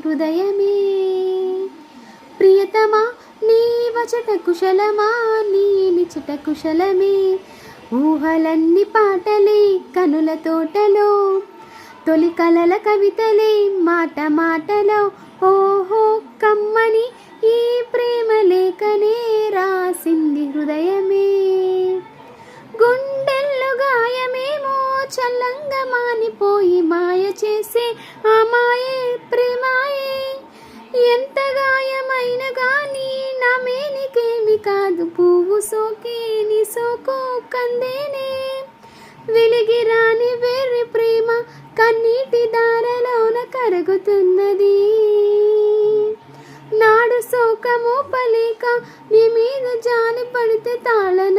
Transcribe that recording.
హృదయమే. ప్రియతమా నీ వచట కుశలమా, నీ నిచట కుశలమే. ఊహలన్నీ పాటలే కనుల తోటలో, తొలి కలల కవితలే మాట మాటలో. ఓహో కమ్మని ఈ ప్రేమ లేఖనే రాసింది హృదయమే. గుండెల్లో గాయమేమో చల్లంగా మానిపోయి మాయ చేసే ఆ మాయే ప్రేమాయే. ఎంత గాయమైన గాని నా మేనికేమి కాదు, పువ్వు సోకి నీ సోకు కందేనే. వెలిగి రాని వేర్రి ప్రేమ కన్నీటి దారలోన కరుగుతున్నది. నాడు సోకము పలేక నీ మీద జాలి పడితే తాళన